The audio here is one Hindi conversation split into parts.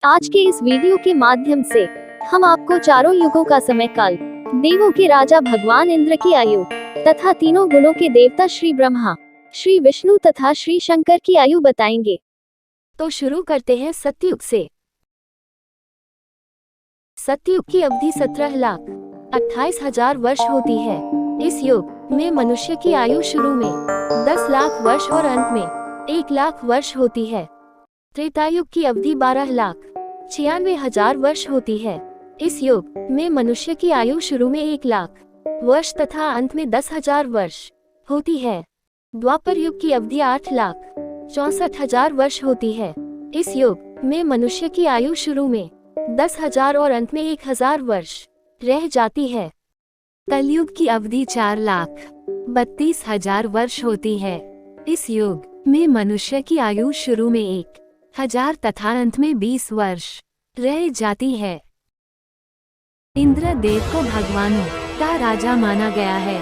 आज के इस वीडियो के माध्यम से हम आपको चारों युगों का समय काल, देवों के राजा भगवान इंद्र की आयु तथा तीनों गुणों के देवता श्री ब्रह्मा, श्री विष्णु तथा श्री शंकर की आयु बताएंगे। तो शुरू करते हैं सतयुग से। सतयुग की अवधि 17,28,000 वर्ष होती है। इस युग में मनुष्य की आयु शुरू में 10 लाख वर्ष और अंत में 1 लाख वर्ष होती है। त्रेतायुग की अवधि 12,96,000 वर्ष होती है। इस युग में मनुष्य की आयु शुरू में 1 लाख वर्ष तथा अंत में 10,000 वर्ष होती है। द्वापर युग की अवधि 8,64,000 वर्ष होती है। इस युग में मनुष्य की आयु शुरू में 10,000 और अंत में 1,000 वर्ष रह जाती है। कलयुग की अवधि 4,32,000 वर्ष होती है। इस युग में मनुष्य की आयु शुरू में 1,000 तथा अंत में 20 वर्ष रह जाती है। इंद्र देव को भगवानों का राजा माना गया है।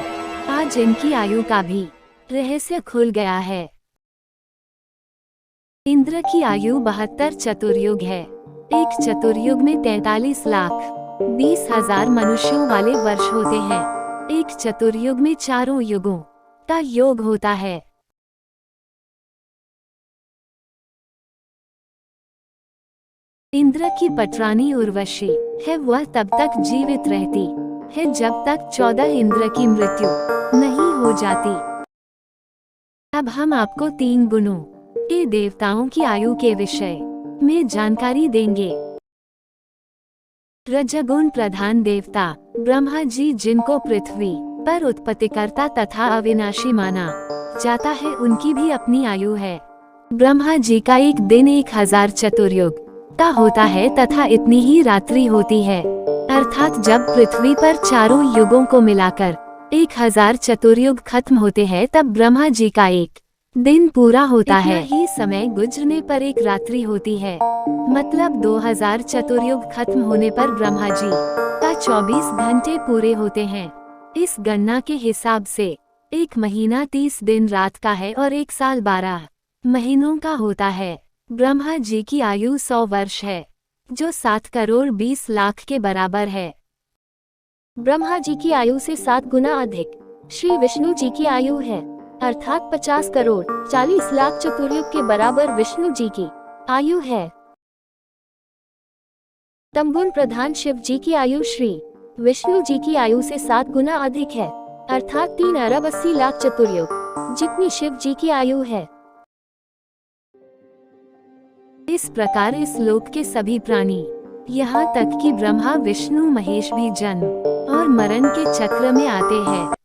आज इनकी आयु का भी रहस्य खुल गया है। इंद्र की आयु 72 चतुर्युग है। एक चतुर्युग में 43,20,000 मनुष्यों वाले वर्ष होते हैं। एक चतुर्युग में चारों युगों का योग होता है। इंद्र की पटरानी उर्वशी है, वह तब तक जीवित रहती है जब तक 14 इंद्र की मृत्यु नहीं हो जाती। अब हम आपको 3 गुणों के देवताओं की आयु के विषय में जानकारी देंगे। रजगुण प्रधान देवता ब्रह्मा जी, जिनको पृथ्वी पर उत्पत्तिकर्ता तथा अविनाशी माना जाता है, उनकी भी अपनी आयु है। ब्रह्मा जी का एक दिन 1,000 चतुर्युग का होता है तथा इतनी ही रात्रि होती है। अर्थात जब पृथ्वी पर चारों युगों को मिलाकर 1,000 चतुर्युग खत्म होते हैं, तब ब्रह्मा जी का एक दिन पूरा होता है। ही समय गुजरने पर एक रात्रि होती है। मतलब 2,000 चतुर्युग खत्म होने पर ब्रह्मा जी का 24 घंटे पूरे होते हैं। इस गणना के हिसाब से एक महीना 30 दिन रात का है और एक साल 12 महीनों का होता है। ब्रह्मा जी की आयु 100 वर्ष है, जो 7 करोड़ 20 लाख के बराबर है। ब्रह्मा जी की आयु से 7 गुना अधिक श्री विष्णु जी की आयु है, अर्थात 50 करोड़ 40 लाख चतुर्युग के बराबर विष्णु जी की आयु है। तमगुण प्रधान शिव जी की आयु श्री विष्णु जी की आयु से 7 गुना अधिक है, अर्थात 3 अरब 80 लाख चतुर्युग जितनी शिव जी की आयु है। इस प्रकार इस लोक के सभी प्राणी, यहाँ तक कि ब्रह्मा विष्णु महेश भी जन्म और मरण के चक्र में आते हैं।